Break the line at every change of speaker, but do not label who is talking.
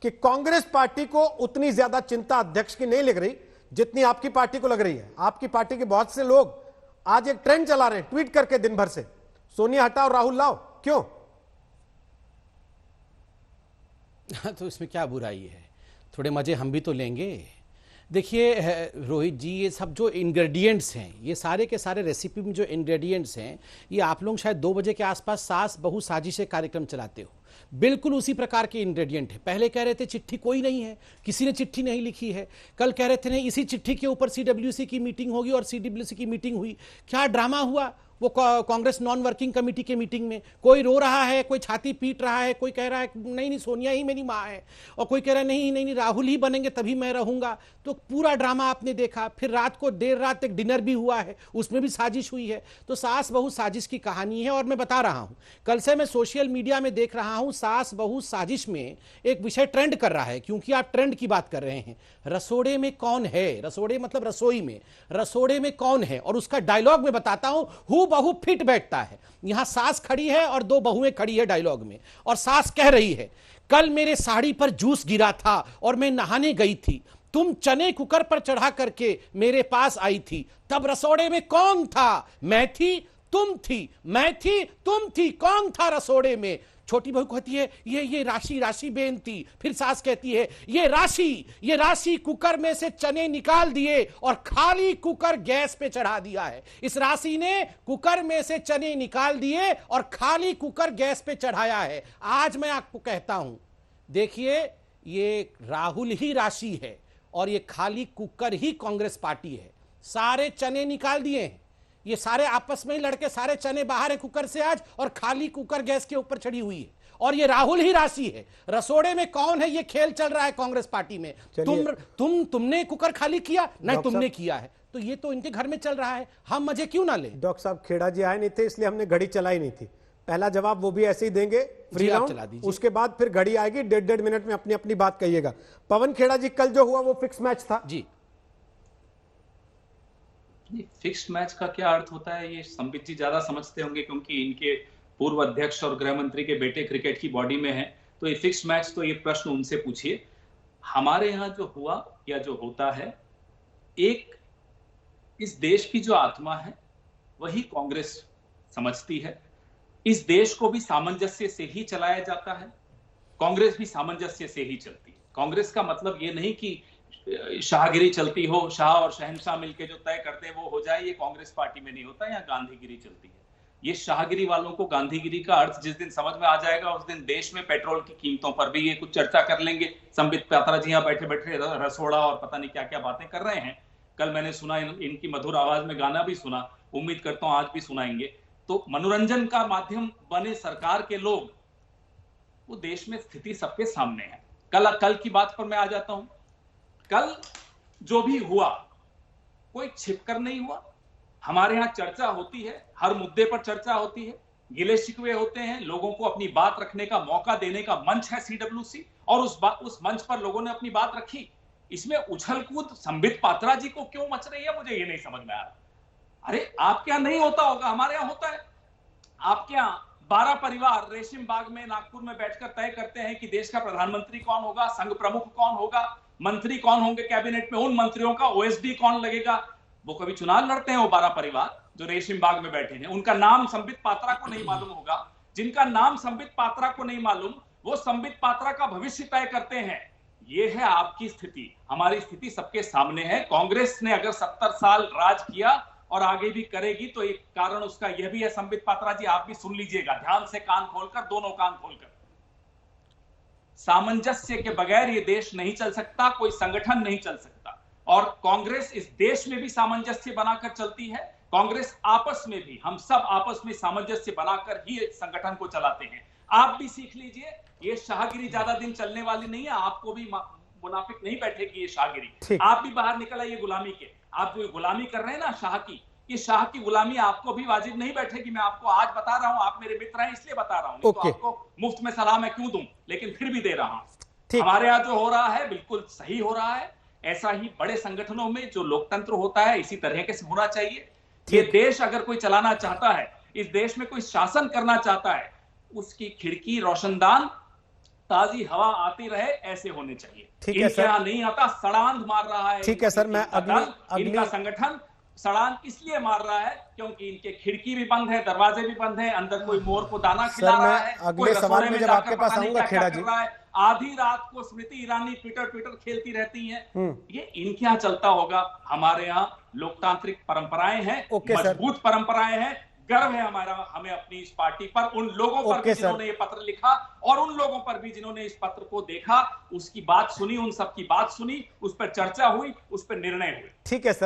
कि कांग्रेस पार्टी को उतनी ज्यादा चिंता अध्यक्ष की नहीं लग रही जितनी आपकी पार्टी को लग रही है। आपकी पार्टी के बहुत से लोग आज एक ट्रेंड चला रहे हैं ट्वीट करके दिन भर से, सोनिया हटाओ राहुल लाओ। क्यों?
तो इसमें क्या बुराई है, थोड़े मजे हम भी तो लेंगे। देखिए रोहित जी, ये सब जो इंग्रेडिएंट्स हैं, ये सारे के सारे रेसिपी में जो इंग्रेडिएंट्स हैं, ये आप लोग शायद 2 बजे के आसपास सास बहू साजिश कार्यक्रम चलाते हो, बिल्कुल उसी प्रकार के इंग्रेडिएंट है। पहले कह रहे थे चिट्ठी कोई नहीं है, किसी ने चिट्ठी नहीं लिखी है, कल कह रहे थे नहीं इसी चिट्ठी के ऊपर सीडब्ल्यूसी की मीटिंग होगी और सीडब्ल्यूसी की मीटिंग हुई। क्या ड्रामा हुआ वो कांग्रेस नॉन वर्किंग कमेटी के मीटिंग में। कोई रो रहा है, कोई छाती पीट रहा है, कोई कह रहा है नहीं नहीं सोनिया ही मेरी माँ है, और कोई कह रहा है नहीं नहीं नहीं राहुल ही बनेंगे तभी मैं रहूंगा। तो पूरा ड्रामा आपने देखा। फिर रात को देर रात तक डिनर भी हुआ है, उसमें भी साजिश हुई है। तो सास बहू साजिश की कहानी है। और मैं बता रहा हूं, कल से मैं सोशल मीडिया में देख रहा हूं सास बहू साजिश में एक विषय ट्रेंड कर रहा है, क्योंकि आप ट्रेंड की बात कर रहे हैं। रसोड़े में कौन है, रसोड़े मतलब रसोई में, रसोड़े में कौन है, और उसका डायलॉग मैं बताता हूं, हु बहू फिट बैठता है। यहां सास खड़ी है और 2 बहुएं खड़ी है डायलॉग में, और सास कह रही है कल मेरे साड़ी पर जूस गिरा था और मैं नहाने गई थी, तुम चने कुकर पर चढ़ा करके मेरे पास आई थी, तब रसोड़े में कौन था, मैं थी तुम थी, मैं थी तुम थी, कौन था रसोड़े में। छोटी बहू कहती है ये राशि राशि बेनती। फिर सास कहती है ये राशि कुकर में से चने निकाल दिए और खाली कुकर गैस पे चढ़ा दिया है। इस राशि ने कुकर में से चने निकाल दिए और खाली कुकर गैस पे चढ़ाया है। आज मैं आपको कहता हूं, देखिए ये राहुल ही राशि है और ये खाली कुकर ही कांग्रेस पार्टी है। सारे चने निकाल दिए हैं, ये सारे आपस में ही लड़के, सारे चने बाहर है कुकर से आज, और खाली कुकर गैस के ऊपर चढ़ी हुई है। और ये राहुल ही राशि है। रसोड़े में कौन है, ये खेल चल रहा है कांग्रेस पार्टी में। तुमने कुकर खाली किया, नहीं तुमने किया है, तो ये तो इनके घर में चल रहा है, हम मजे क्यों ना लें।
डॉक्टर साहब खेड़ा जी आए नहीं थे इसलिए हमने घड़ी चलाई नहीं थी। पहला जवाब वो भी ऐसे ही देंगे फ्री राउंड, उसके बाद फिर घड़ी आएगी, 1.5 मिनट में अपनी अपनी बात कहिएगा। पवन खेड़ा जी, कल जो हुआ वो फिक्स मैच था
जी।
फिक्स्ड मैच का क्या अर्थ होता है ये संबित जी ज्यादा समझते होंगे, क्योंकि इनके पूर्व अध्यक्ष और गृह मंत्री के बेटे क्रिकेट की बॉडी में है, तो ये फिक्स्ड मैच, तो ये प्रश्न उनसे पूछिए। हमारे यहाँ जो हुआ या जो होता है, एक इस देश की जो आत्मा है वही कांग्रेस समझती है। इस देश को भी सामंजस्य से ही चलाया जाता है, कांग्रेस भी सामंजस्य से ही चलती है। कांग्रेस का मतलब ये नहीं कि शाहगिरी चलती हो, शाह और शहंशाह मिलके जो तय करते हैं वो हो जाए, ये कांग्रेस पार्टी में नहीं होता। यहाँ गांधीगिरी चलती है। ये शाहगिरी वालों को गांधीगिरी का अर्थ जिस दिन समझ में आ जाएगा, उस दिन देश में पेट्रोल की कीमतों पर भी ये कुछ चर्चा कर लेंगे। संबित पात्रा जी यहाँ बैठे बैठे रसोड़ा और पता नहीं क्या क्या बातें कर रहे हैं। कल मैंने सुना, इनकी मधुर आवाज में गाना भी सुना, उम्मीद करता हूं आज भी सुनाएंगे। तो मनोरंजन का माध्यम बने सरकार के लोग, वो देश में स्थिति सबके सामने है। कल की बात पर मैं आ जाता हूं। कल जो भी हुआ कोई छिपकर नहीं हुआ। हमारे यहां चर्चा होती है, हर मुद्दे पर चर्चा होती है, गिले शिकवे होते हैं, लोगों को अपनी बात रखने का मौका देने का मंच है सीडब्ल्यूसी, और उस मंच पर लोगों ने अपनी बात रखी। इसमें उछल कूद संबित पात्रा जी को क्यों मच रही है, मुझे ये नहीं समझ में आ रहा। अरे आपके यहां नहीं होता होगा, हमारे यहां होता है। आपके यहां 12 परिवार रेशिम बाग में नागपुर में बैठकर तय करते हैं कि देश का प्रधानमंत्री कौन होगा, संघ प्रमुख कौन होगा, मंत्री कौन होंगे कैबिनेट में, उन मंत्रियों का ओएसडी कौन लगेगा। वो कभी चुनाव लड़ते हैं वो 12 परिवार जो रेशिम बाग में बैठे हैं। उनका नाम संबित पात्रा को नहीं मालूम होगा। जिनका नाम संबित पात्रा को नहीं मालूम, वो संबित पात्रा का भविष्य तय करते हैं। ये है आपकी स्थिति। हमारी स्थिति सबके सामने है। कांग्रेस ने अगर 70 साल राज किया और आगे भी करेगी, तो एक कारण उसका यह भी है संबित पात्रा जी, आप भी सुन लीजिएगा ध्यान से, कान खोलकर, दोनों कान खोलकर। सामंजस्य के बगैर ये देश नहीं चल सकता, कोई संगठन नहीं चल सकता। और कांग्रेस इस देश में भी सामंजस्य बनाकर चलती है। कांग्रेस आपस में भी, हम सब आपस में सामंजस्य बनाकर ही संगठन को चलाते हैं। आप भी सीख लीजिए, ये शाहगिरी ज्यादा दिन चलने वाली नहीं है। आपको भी मुनाफिक नहीं बैठेगी ये शाहगिरी। आप भी बाहर निकल आइए गुलामी के। आप जो गुलामी कर रहे हैं ना शाह की, ये शाह की गुलामी आपको भी वाजिब नहीं बैठेगी। मैं आपको आज बता रहा हूं, आप मेरे मित्र हैं इसलिए बता रहा हूं, नहीं तो आपको मुफ्त में सलाह मैं क्यों दूं, लेकिन फिर भी दे रहा हूं। हमारे यहाँ जो हो रहा है बिल्कुल सही हो रहा है। ऐसा ही बड़े संगठनों में जो लोकतंत्र होता है इसी तरह के से होना चाहिए। ये देश अगर कोई चलाना चाहता है, इस देश में कोई शासन करना चाहता है, उसकी खिड़की रोशनदान ताजी हवा आती रहे, ऐसे होने चाहिए।
ठीक है
इनके
सर।
यहाँ नहीं आता, सड़ांध मार रहा है।
ठीक है सर, मैं
इनका संगठन सड़ांध इसलिए मार रहा है क्योंकि इनके खिड़की भी बंद है, दरवाजे भी बंद है, अंदर कोई मोर को दाना खिला
सर, मैं
रहा है,
अगले
कोई
सवाल
रसोड़े
में जब
जाकर
आपके पास
पता नहीं
आऊंगा,
क्या-क्या
खेड़ा
कर
जी।
रहा है। आधी रात को स्मृति ईरानी ट्विटर खेलती रहती हैं। ये इनके यहाँ चलता होगा। हमारे यहाँ लोकतांत्रिक परंपराएं हैं,
ओके सर।
मजबूत परंपराएं हैं। गर्व है हमें अपनी इस पार्टी पर, उन लोगों पर
ओके
भी
सर।
जिन्होंने ये पत्र लिखा और उन लोगों पर भी जिन्होंने इस पत्र को देखा, उसकी बात सुनी, उन सबकी बात सुनी, उस पर चर्चा हुई, उस पर निर्णय हुए।
ठीक है सर।